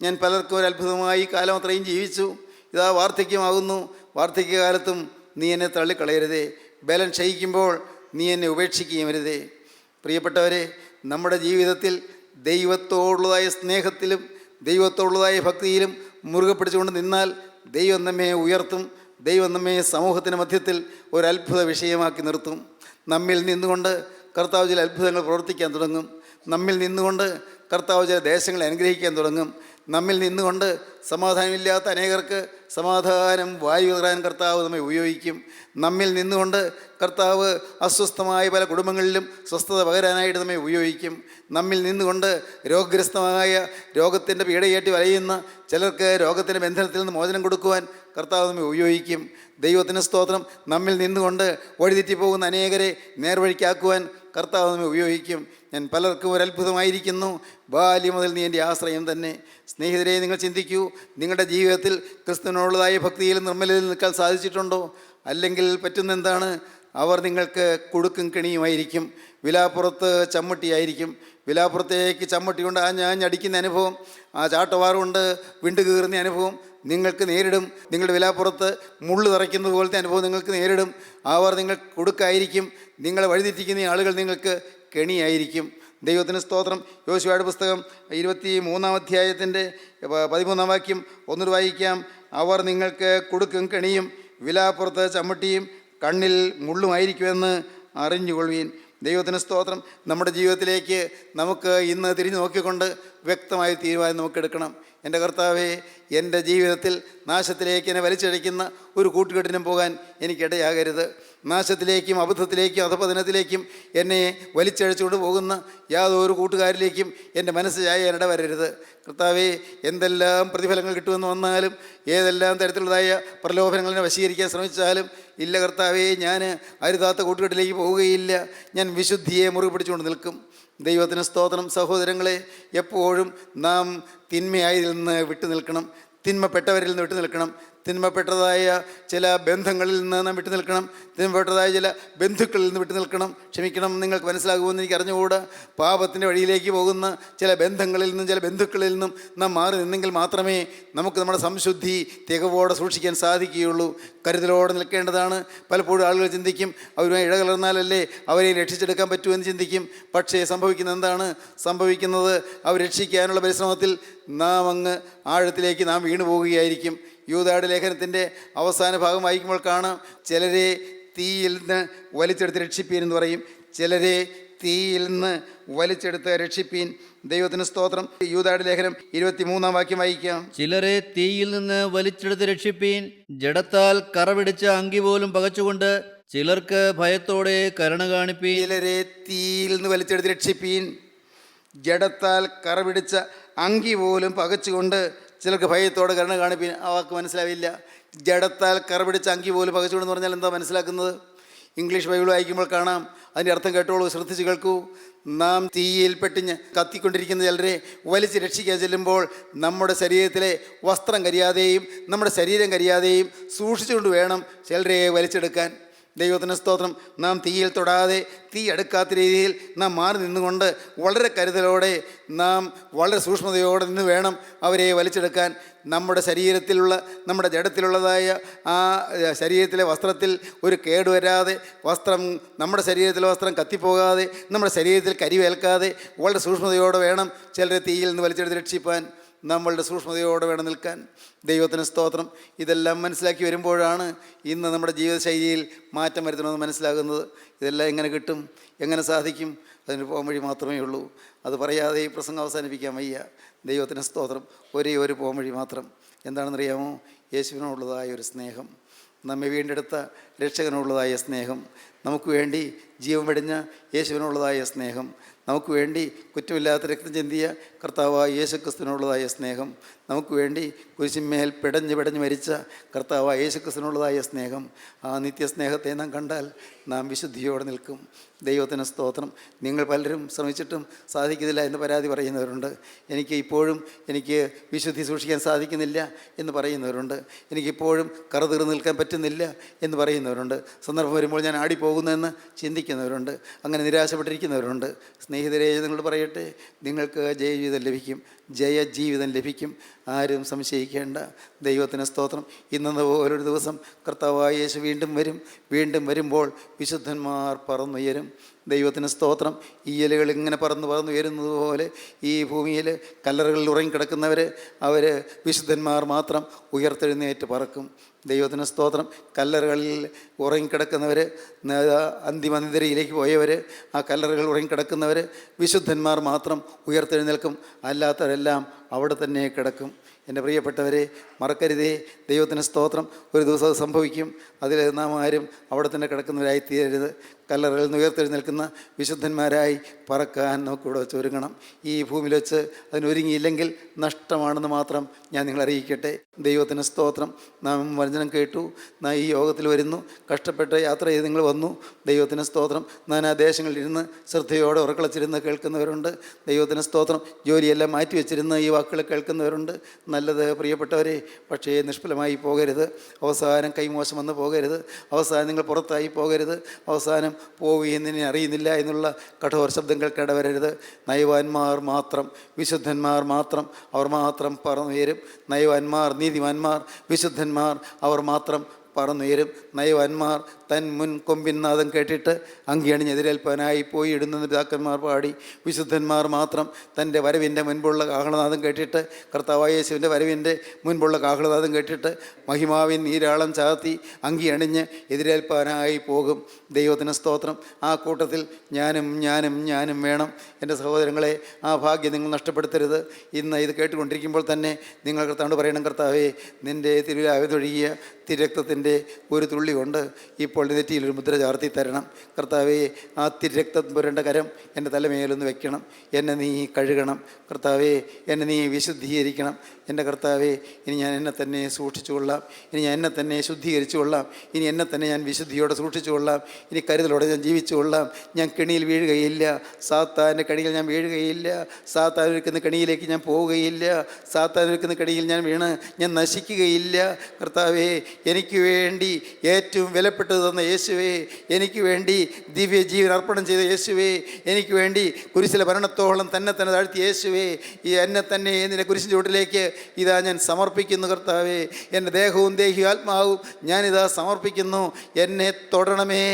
ഞാൻ പലർക്കും ഒരു അത്ഭുതമായി കാലം അത്രയും ജീവിച്ചു, ഇതാ വാർദ്ധക്യമാകുന്നു, വാർദ്ധക്യകാലത്തും നീ എന്നെ തള്ളിക്കളയരുതേ, ബലം ക്ഷയിക്കുമ്പോൾ നീ എന്നെ ഉപേക്ഷിക്കുകയുമരുതേ. പ്രിയപ്പെട്ടവരെ, നമ്മുടെ ജീവിതത്തിൽ ദൈവത്തോടുള്ളതായ സ്നേഹത്തിലും ദൈവത്തോടുള്ളതായ ഭക്തിയിലും മുറുകെ പിടിച്ചുകൊണ്ട് നിന്നാൽ ദൈവം നമ്മെ ഉയർത്തും, ദൈവം നമ്മെ സമൂഹത്തിൻ്റെ മധ്യത്തിൽ ഒരു അത്ഭുത വിഷയമാക്കി നിർത്തും. നമ്മിൽ നിന്നുകൊണ്ട് കർത്താവ് ചില അത്ഭുതങ്ങൾ പ്രവർത്തിക്കാൻ തുടങ്ങും, നമ്മിൽ നിന്നുകൊണ്ട് കർത്താവ് ചില ദേശങ്ങളെ അനുഗ്രഹിക്കാൻ തുടങ്ങും, നമ്മിൽ നിന്നുകൊണ്ട് സമാധാനമില്ലാത്ത അനേകർക്ക് സമാധാനം വാരി വിതറാൻ കർത്താവ് നമ്മെ ഉപയോഗിക്കും. നമ്മിൽ നിന്നുകൊണ്ട് കർത്താവ് അസ്വസ്ഥമായ പല കുടുംബങ്ങളിലും സ്വസ്ഥത പകരാനായിട്ട് നമ്മെ ഉപയോഗിക്കും. നമ്മിൽ നിന്നുകൊണ്ട് രോഗഗ്രസ്തമായ രോഗത്തിൻ്റെ പീഡയേറ്റി വലയുന്ന ചിലർക്ക് രോഗത്തിൻ്റെ ബന്ധനത്തിൽ നിന്ന് മോചനം കൊടുക്കുവാൻ കർത്താവ് നമ്മെ ഉപയോഗിക്കും. ദൈവത്തിന് സ്തോത്രം. നമ്മിൽ നിന്നുകൊണ്ട് വഴിതെറ്റിപ്പോകുന്ന അനേകരെ നേർവഴിക്കാക്കുവാൻ കർത്താവ് നമ്മെ ഉപയോഗിക്കും. ഞാൻ പലർക്കും ഒരത്ഭുതമായിരിക്കുന്നു. ബാല്യം മുതൽ നീ എൻ്റെ ആശ്രയം തന്നെ. സ്നേഹിതരെ, നിങ്ങൾ ചിന്തിക്കൂ, നിങ്ങളുടെ ജീവിതത്തിൽ ക്രിസ്തുവിനോടുള്ളതായ ഭക്തിയിൽ നിർമ്മലയിൽ നിൽക്കാൻ സാധിച്ചിട്ടുണ്ടോ? അല്ലെങ്കിൽ പറ്റുന്ന എന്താണ്? അവർ നിങ്ങൾക്ക് കുടുക്കും കെണിയുമായിരിക്കും. വിലാപ്പുറത്ത് ചമ്മട്ടിയായിരിക്കും. വിലാപ്പുറത്തേക്ക് ചമ്മട്ടി കൊണ്ട് ആഞ്ഞടിക്കുന്ന അനുഭവം, ആ ചാട്ടവാറ് കൊണ്ട് വിണ്ടു കീറുന്ന അനുഭവം നിങ്ങൾക്ക് നേരിടും. നിങ്ങളുടെ വിലാപ്പുറത്ത് മുള്ളു തറയ്ക്കുന്നത് പോലത്തെ അനുഭവം നിങ്ങൾക്ക് നേരിടും. അവർ നിങ്ങൾ കൊടുക്കായിരിക്കും. നിങ്ങളെ വഴിതെറ്റിക്കുന്ന ആളുകൾ നിങ്ങൾക്ക് കെണിയായിരിക്കും. ദൈവത്തിന് സ്തോത്രം. യോശുവയുടെ പുസ്തകം 23-ാം അധ്യായത്തിൻ്റെ 13-ാം വാക്യം ഒന്നുകൂടി വായിക്കാം. അവർ നിങ്ങൾക്ക് കുടുക്കും കെണിയും വിലാപ്പുറത്ത് ചമ്മട്ടിയും കണ്ണിൽ മുള്ളുമായിരിക്കുമെന്ന് അറിഞ്ഞുകൊള്ളുവീൻ. ദൈവത്തിന് സ്തോത്രം. നമ്മുടെ ജീവിതത്തിലേക്ക് നമുക്ക് ഇന്ന് തിരിഞ്ഞു നോക്കിക്കൊണ്ട് വ്യക്തമായ തീരുമാനം നമുക്കെടുക്കണം. എൻ്റെ കർത്താവേ, എൻ്റെ ജീവിതത്തിൽ നാശത്തിലേക്ക് എന്നെ വലിച്ചഴിക്കുന്ന ഒരു കൂട്ടുകെട്ടിനും പോകാൻ എനിക്കിടയാകരുത്. നാശത്തിലേക്കും അബദ്ധത്തിലേക്കും അധപതനത്തിലേക്കും എന്നെ വലിച്ചഴിച്ചുകൊണ്ട് പോകുന്ന യാതൊരു കൂട്ടുകാരിലേക്കും എൻ്റെ മനസ്സ് ചായാൻ ഇടവരരുത്. കർത്താവേ, എന്തെല്ലാം പ്രതിഫലങ്ങൾ കിട്ടുമെന്ന് വന്നാലും, ഏതെല്ലാം തരത്തിലുള്ളതായ പ്രലോഭനങ്ങളെ വശീകരിക്കാൻ ശ്രമിച്ചാലും ഇല്ല കർത്താവേ, ഞാൻ അരുതാത്ത കൂട്ടുകെട്ടിലേക്ക് പോവുകയില്ല. ഞാൻ വിശുദ്ധിയെ മുറുകെ പിടിച്ചുകൊണ്ട് നിൽക്കും. ദൈവത്തിന് സ്തോത്രം. സഹോദരങ്ങളെ, എപ്പോഴും നാം തിന്മയായതിൽ നിന്ന് വിട്ടു നിൽക്കണം. തിന്മപ്പെട്ടവരിൽ നിന്ന് വിട്ടു നിൽക്കണം. തിന്മപ്പെട്ടതായ ചില ബന്ധങ്ങളിൽ നിന്ന് നാം വിട്ടു നിൽക്കണം. തിന്മപ്പെട്ടതായ ചില ബന്ധുക്കളിൽ നിന്ന് വിട്ടു നിൽക്കണം. ക്ഷമിക്കണം, നിങ്ങൾക്ക് മനസ്സിലാകുമെന്ന് എനിക്ക് അറിഞ്ഞുകൂടാ. പാപത്തിൻ്റെ വഴിയിലേക്ക് പോകുന്ന ചില ബന്ധങ്ങളിൽ നിന്നും ചില ബന്ധുക്കളിൽ നിന്നും നാം മാറി നിന്നെങ്കിൽ മാത്രമേ നമുക്ക് നമ്മുടെ സംശുദ്ധി തികവോടെ സൂക്ഷിക്കാൻ സാധിക്കുകയുള്ളൂ. കരുതലോടെ നിൽക്കേണ്ടതാണ്. പലപ്പോഴും ആളുകൾ ചിന്തിക്കും, അവരുമായി ഇടകലർന്നാലല്ലേ അവരെ രക്ഷിച്ചെടുക്കാൻ പറ്റുമെന്ന് ചിന്തിക്കും. പക്ഷേ സംഭവിക്കുന്നത് എന്താണ്? സംഭവിക്കുന്നത് അവർ രക്ഷിക്കാനുള്ള പരിശ്രമത്തിൽ നാം അങ്ങ് ആഴത്തിലേക്ക് നാം വീണു പോവുകയായിരിക്കും. യൂദായുടെ ലേഖനത്തിൻ്റെ അവസാന ഭാഗം വായിക്കുമ്പോൾ കാണാം, ചിലരെ തീയിൽ നിന്ന് വലിച്ചെടുത്ത് രക്ഷിപ്പീൻ എന്ന് പറയും. ചിലരെ തീയിൽ നിന്ന് വലിച്ചെടുത്ത് രക്ഷിപ്പീൻ. ദൈവത്തിന് സ്തോത്രം. യൂദായുടെ ലേഖനം 23-ാം വാക്യം വായിക്കാം. ചിലരെ തീയിൽ നിന്ന് വലിച്ചെടുത്ത് രക്ഷിപ്പീൻ. ജഡത്താൽ കറപിടിച്ച അങ്കി പോലും പകച്ചുകൊണ്ട് ചിലർക്ക് ഭയത്തോടെ കരുണ കാണിപ്പീൻ. ചിലരെ തീയിൽ നിന്ന് വലിച്ചെടുത്ത് രക്ഷിപ്പീൻ. ജഡത്താൽ കറപിടിച്ച അങ്കി പോലും പകച്ചുകൊണ്ട് ചിലർക്ക് ഭയത്തോടെ കരുണ കാണിപ്പീൻ. ആ വാക്ക് മനസ്സിലാവില്ല. ജഡത്താൽ കറപിടിച്ച അങ്കി പോലും പകച്ചുകൊണ്ടെന്ന് പറഞ്ഞാൽ എന്താ മനസ്സിലാക്കുന്നത്? ഇംഗ്ലീഷ് ബൈബിൾ വായിക്കുമ്പോൾ കാണാം. അതിൻ്റെ അർത്ഥം കേട്ടോളൂ, ശ്രദ്ധിച്ച് കേൾക്കൂ. നാം തീയിൽ പെട്ടിഞ്ഞ് കത്തിക്കൊണ്ടിരിക്കുന്ന ചിലരെ വലിച്ച് രക്ഷിക്കാൻ ചെല്ലുമ്പോൾ നമ്മുടെ ശരീരത്തിലെ വസ്ത്രം കരിയാതെയും നമ്മുടെ ശരീരം കരിയാതെയും സൂക്ഷിച്ചുകൊണ്ട് വേണം ചിലരെ വലിച്ചെടുക്കാൻ. ദൈവത്തിന് സ്തോത്രം. നാം തീയിൽ തൊടാതെ തീ അടുക്കാത്ത രീതിയിൽ നാം മാറി നിന്നുകൊണ്ട് വളരെ കരുതലോടെ നാം വളരെ സൂക്ഷ്മതയോടെ നിന്ന് വേണം അവരെ വലിച്ചെടുക്കാൻ. നമ്മുടെ ശരീരത്തിലുള്ള നമ്മുടെ ജഡത്തിലുള്ളതായ ആ ശരീരത്തിലെ വസ്ത്രത്തിൽ ഒരു കേടുവരാതെ, നമ്മുടെ ശരീരത്തിലെ വസ്ത്രം കത്തിപ്പോകാതെ, നമ്മുടെ ശരീരത്തിൽ കരിവേൽക്കാതെ വളരെ സൂക്ഷ്മതയോടെ വേണം ചിലരെ തീയിൽ നിന്ന് വലിച്ചെടുത്ത് രക്ഷിപ്പാൻ. നമ്മളുടെ സൂക്ഷ്മതയോടെ വേണം നിൽക്കാൻ. ദൈവത്തിന് സ്തോത്രം. ഇതെല്ലാം മനസ്സിലാക്കി വരുമ്പോഴാണ് ഇന്ന് നമ്മുടെ ജീവിതശൈലിയിൽ മാറ്റം വരുത്തണമെന്ന് മനസ്സിലാകുന്നത്. ഇതെല്ലാം എങ്ങനെ കിട്ടും, എങ്ങനെ സാധിക്കും? അതിന് പോകാൻ വഴി മാത്രമേ ഉള്ളൂ. അത് പറയാതെ ഈ പ്രസംഗം അവസാനിപ്പിക്കാൻ വയ്യ. ദൈവത്തിന് സ്തോത്രം. ഒരേ ഒരു പോകാൻ വഴി മാത്രം. എന്താണെന്നറിയാമോ? യേശുവിനോടുള്ളതായ ഒരു സ്നേഹം, നമ്മെ വീണ്ടെടുത്ത രക്ഷകനുള്ളതായ സ്നേഹം, നമുക്ക് വേണ്ടി ജീവൻ വെടിഞ്ഞ യേശുവിനുള്ളതായ സ്നേഹം, നമുക്ക് വേണ്ടി കുറ്റമില്ലാത്ത രക്തം ചിന്തിയ കർത്താവായ യേശുക്രിസ്തുവിനുള്ളതായ സ്നേഹം, നമുക്ക് വേണ്ടി കുരിശിന്മേൽ പിടഞ്ഞ് മരിച്ച കർത്താവായ യേശുക്രിസ്തുവിനുള്ളതായ സ്നേഹം, ആ നിത്യസ്നേഹത്തെ നാം കണ്ടാൽ നാം വിശുദ്ധിയോടെ നിൽക്കും. ദൈവത്തിന് സ്തോത്രം. നിങ്ങൾ പലരും ശ്രമിച്ചിട്ടും സാധിക്കുന്നില്ല എന്ന് പരാതി പറയുന്നവരുണ്ട്. എനിക്ക് വിശുദ്ധി സൂക്ഷിക്കാൻ സാധിക്കുന്നില്ല എന്ന് പറയുന്നവരുണ്ട്. എനിക്കിപ്പോഴും കറുതീർന്ന് നിൽക്കാൻ പറ്റുന്നില്ല എന്ന് പറയുന്നവരുണ്ട്. സന്ദർഭം വരുമ്പോൾ ഞാൻ ആടിപ്പോകുന്നതെന്ന് ചിന്തിക്കുന്നവരുണ്ട്. അങ്ങനെ നിരാശപ്പെട്ടിരിക്കുന്നവരുണ്ട്. സ്നേഹിതരെ, നിങ്ങളോട് പറയട്ടെ, നിങ്ങൾക്ക് ജയജീവിതം ലഭിക്കും, ജയജീവിതം ലഭിക്കും. ആരും സംശയിക്കേണ്ട. ദൈവത്തിന് സ്തോത്രം. ഇന്നെന്ന പോലൊരു ദിവസം കർത്താവായ യേശു വീണ്ടും വരുമ്പോൾ വിശുദ്ധന്മാർ പറന്നുയരും. ദൈവത്തിന് സ്തോത്രം. ഈ ഇലകൾ ഇങ്ങനെ പറന്നുയരുന്നത് പോലെ ഈ ഭൂമിയിൽ കല്ലറകളിൽ ഉറങ്ങിക്കിടക്കുന്നവർ, അവർ വിശുദ്ധന്മാർ മാത്രം ഉയർത്തെഴുന്നേറ്റ് പറക്കും. ദൈവത്തിന് സ്തോത്രം. കല്ലറകളിൽ ഉറങ്ങിക്കിടക്കുന്നവർ, അന്തിമനിദ്രയിലേക്ക് പോയവർ, ആ കല്ലറകളിൽ ഉറങ്ങിക്കിടക്കുന്നവർ, വിശുദ്ധന്മാർ മാത്രം ഉയർത്തെഴുന്നേൽക്കും. അല്ലാത്തവരെല്ലാം അവിടെ തന്നെ കിടക്കും. എൻ്റെ പ്രിയപ്പെട്ടവരെ, മറക്കരുതേ, ദൈവത്തിന് സ്തോത്രം. ഒരു ദിവസം അത് സംഭവിക്കും. അതിൽ നാം ആരും അവിടെ തന്നെ കിടക്കുന്നവരായി തീരരുത്. കല്ലറയിൽ നിന്ന് ഉയർത്തെഴുന്നേൽക്കുന്ന വിശുദ്ധന്മാരായി പറക്കാൻ നമുക്കിവിടെ വെച്ച് ഒരുങ്ങണം. ഈ ഭൂമിയിൽ വെച്ച് അതിനൊരുങ്ങിയില്ലെങ്കിൽ നഷ്ടമാണെന്ന് മാത്രം ഞാൻ നിങ്ങളെ അറിയിക്കട്ടെ. ദൈവത്തിന് സ്തോത്രം. നാം വചനം കേട്ടു, നാം ഈ യോഗത്തിൽ വരുന്നു, കഷ്ടപ്പെട്ട് യാത്ര ചെയ്ത് നിങ്ങൾ വന്നു. ദൈവത്തിന് സ്തോത്രം. നാനാ ദേശങ്ങളിലിരുന്ന് ശ്രദ്ധയോടെ ഉറക്കളച്ചിരുന്ന് കേൾക്കുന്നവരുണ്ട്. ദൈവത്തിന് സ്തോത്രം. ജോലിയെല്ലാം മാറ്റിവെച്ചിരുന്ന് ഈ വാക്കുകൾ കേൾക്കുന്നവരുണ്ട്. നല്ലത് പ്രിയപ്പെട്ടവരെ. പക്ഷേ നിഷ്ഫലമായി പോകരുത്. അവസാനം കൈമോശം വന്ന് പോകരുത്. അവസാനം നിങ്ങൾ പുറത്തായി പോകരുത്. അവസാനം പോവുകയെന്നെ അറിയുന്നില്ല എന്നുള്ള കഠോര ശബ്ദം കേൾക്കേണ്ടവരരുത്. നയവാന്മാർ മാത്രം, വിശുദ്ധന്മാർ മാത്രം, അവർ മാത്രം പറന്നുയരും. നയവാന്മാർ, നീതിമാന്മാർ, വിശുദ്ധന്മാർ, അവർ മാത്രം പറന്നുയരും. നയവാന്മാർ തൻ മുൻ കൊമ്പിൻ നാദം കേട്ടിട്ട് അങ്കിയണിഞ്ഞ് എതിരേൽപ്പാനായി പോയി ഇടുന്ന പിതാക്കന്മാർ പാടി. വിശുദ്ധന്മാർ മാത്രം തൻ്റെ വരവിൻ്റെ മുൻപുള്ള കാഹളനാദം കേട്ടിട്ട്, കർത്താവായ യേശുവിൻ്റെ വരവിൻ്റെ മുൻപുള്ള കാഹളനാദം കേട്ടിട്ട് മഹിമാവിൻ നീരാളം ചാർത്തി അങ്കിയണിഞ്ഞ് എതിരേൽപ്പാനായി പോകും. ദൈവത്തിന് സ്തോത്രം. ആ കൂട്ടത്തിൽ ഞാനും വേണം. എൻ്റെ സഹോദരങ്ങളെ, ആ ഭാഗ്യം നിങ്ങൾ നഷ്ടപ്പെടുത്തരുത്. ഇന്ന് ഇത് കേട്ടുകൊണ്ടിരിക്കുമ്പോൾ തന്നെ നിങ്ങൾ കർത്താവോട് പറയണം, കർത്താവേ, നിൻ്റെ തിരുവിലാവതൊഴുകിയ തിരക്തത്തിൻ്റെ ഒരു തുള്ളി കൊണ്ട് ഇപ്പോൾ നെറ്റിയിലൊരു മുദ്ര ചാർത്തി തരണം. കർത്താവേ, ആ തിരക്തം പുരണ്ട കരം എൻ്റെ തലമേലൊന്ന് വെക്കണം. എന്നെ നീ കഴുകണം. കർത്താവേ, എന്നെ നീ വിശുദ്ധീകരിക്കണം. എൻ്റെ കർത്താവേ, ഇനി ഞാൻ എന്നെ തന്നെ സൂക്ഷിച്ചു കൊള്ളാം. ഇനി ഞാൻ എന്നെ തന്നെ ശുദ്ധീകരിച്ചു കൊള്ളാം. ഇനി എന്നെ തന്നെ ഞാൻ വിശുദ്ധിയോടെ സൂക്ഷിച്ചു കൊള്ളാം. ഇനി കരുതലോടെ ഞാൻ ജീവിച്ചു കൊള്ളാം. ഞാൻ കെണിയിൽ വീഴുകയില്ല. സാത്താൻ്റെ കണിയിൽ ഞാൻ വീഴുകയില്ല. സാത്താൻ ഒരുക്കുന്ന കണിയിലേക്ക് ഞാൻ പോവുകയില്ല. സാത്താൻ ഒരുക്കുന്ന കണിയിൽ ഞാൻ വീണ് ഞാൻ നശിക്കുകയില്ല. കർത്താവേ, എനിക്ക് വേണ്ടി ഏറ്റവും വിലപ്പെട്ടത് തന്ന യേശുവേ, എനിക്ക് വേണ്ടി ദിവ്യജീവൻ അർപ്പണം ചെയ്ത യേശുവേ, എനിക്ക് വേണ്ടി കുരിശിലെ മരണത്തോളം തന്നെ താഴ്ത്തിയ യേശുവേ, ഈ എന്നെ തന്നെ നിന്റെ കുരിശിൻ്റെ ചുവട്ടിലേക്ക് ഇതാ ഞാൻ സമർപ്പിക്കുന്നു. കർത്താവേ, എൻ്റെ ദേഹവും ദേഹിയും ആത്മാവും ഞാനിതാ സമർപ്പിക്കുന്നു. എന്നെ തൊടണമേ,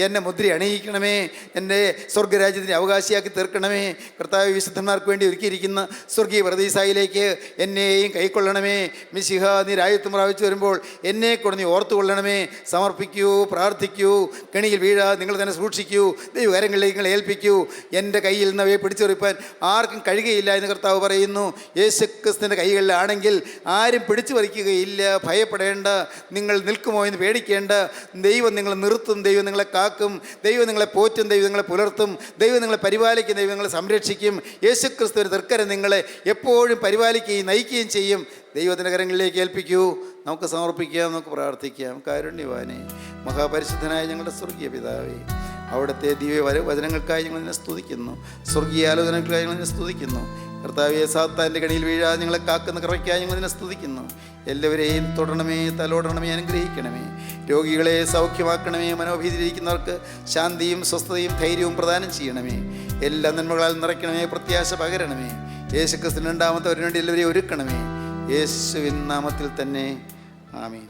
എന്നെ മുദ്ര അണിയിക്കണമേ, എൻ്റെ സ്വർഗരാജ്യത്തിൻ്റെ അവകാശിയാക്കി തീർക്കണമേ. കർത്താവ്, വിശുദ്ധന്മാർക്ക് വേണ്ടി ഒരുക്കിയിരിക്കുന്ന സ്വർഗീയ പ്രതീസായിലേക്ക് എന്നെയും കൈക്കൊള്ളണമേ. മിശിഹ, നീ രാജ്യത്വം പ്രാപിച്ചു വരുമ്പോൾ എന്നെ കൊണ്ട് നീ ഓർത്തുകൊള്ളണമേ. സമർപ്പിക്കൂ, പ്രാർത്ഥിക്കൂ, കെണിയിൽ വീഴാതെ നിങ്ങൾ തന്നെ സൂക്ഷിക്കൂ. ദൈവകരങ്ങളിലേക്ക് നിങ്ങൾ ഏൽപ്പിക്കൂ. എൻ്റെ കയ്യിൽ നിന്ന് അവയെ പിടിച്ചെറിപ്പാൻ ആർക്കും കഴിയുകയില്ല എന്ന് കർത്താവ് പറയുന്നു. യേശുക്രിസ്തുവിൻ്റെ കൈകളിലാണെങ്കിൽ ആരും പിടിച്ചു പറിക്കുകയില്ല. ഭയപ്പെടേണ്ട. നിങ്ങൾ നിൽക്കുമോ എന്ന് പേടിക്കേണ്ട. ദൈവം നിങ്ങളെ നിർത്തും. ദൈവം നിങ്ങളെ കാക്കും. ദൈവം നിങ്ങളെ പോറ്റും. ദൈവം നിങ്ങളെ പുലർത്തും. ദൈവം നിങ്ങളെ പരിപാലിക്കും. ദൈവം നിങ്ങളെ സംരക്ഷിക്കും. യേശുക്രിസ്തുവിൻ്റെ തൃക്കരം നിങ്ങളെ എപ്പോഴും പരിപാലിക്കുകയും നയിക്കുകയും ചെയ്യും. ദൈവത്തിൻ്റെ കരങ്ങളിലേക്ക് ഏൽപ്പിക്കൂ. നമുക്ക് സമർപ്പിക്കാം, നമുക്ക് പ്രാർത്ഥിക്കാം. കാരുണ്യവാനേ, മഹാപരിശുദ്ധനായ ഞങ്ങളുടെ സ്വർഗീയ പിതാവേ, അവിടുത്തെ ദിവ്യ വചനങ്ങൾക്കായി ഞങ്ങൾ നിന്നെ സ്തുതിക്കുന്നു. സ്വർഗീയ ആലോചനകൾക്കായി ഞങ്ങൾ നിന്നെ സ്തുതിക്കുന്നു. കർത്താവേ, സാത്താൻ്റെ കണിയിൽ വീഴാതെ ഞങ്ങളെ കാക്കുന്ന കൃപയ്ക്കായി ഞങ്ങൾ നിന്നെ സ്തുതിക്കുന്നു. എല്ലാവരെയും തൊടണമേ, തലോടണമേ, അനുഗ്രഹിക്കണമേ. രോഗികളെ സൗഖ്യമാക്കണമേ. മനോഭീതിയിലിരിക്കുന്നവർക്ക് ശാന്തിയും സ്വസ്ഥതയും ധൈര്യവും പ്രദാനം ചെയ്യണമേ. എല്ലാ നന്മകളാൽ നിറയ്ക്കണമേ. പ്രത്യാശ പകരണമേ. യേശുക്രിസ്തുവിൻ്റെ രണ്ടാമത്തെ വരുന്നതിന് വേണ്ടി എല്ലാവരെയും ഒരുക്കണമേ. യേശുവിൻ നാമത്തിൽ തന്നെ. ആമീൻ.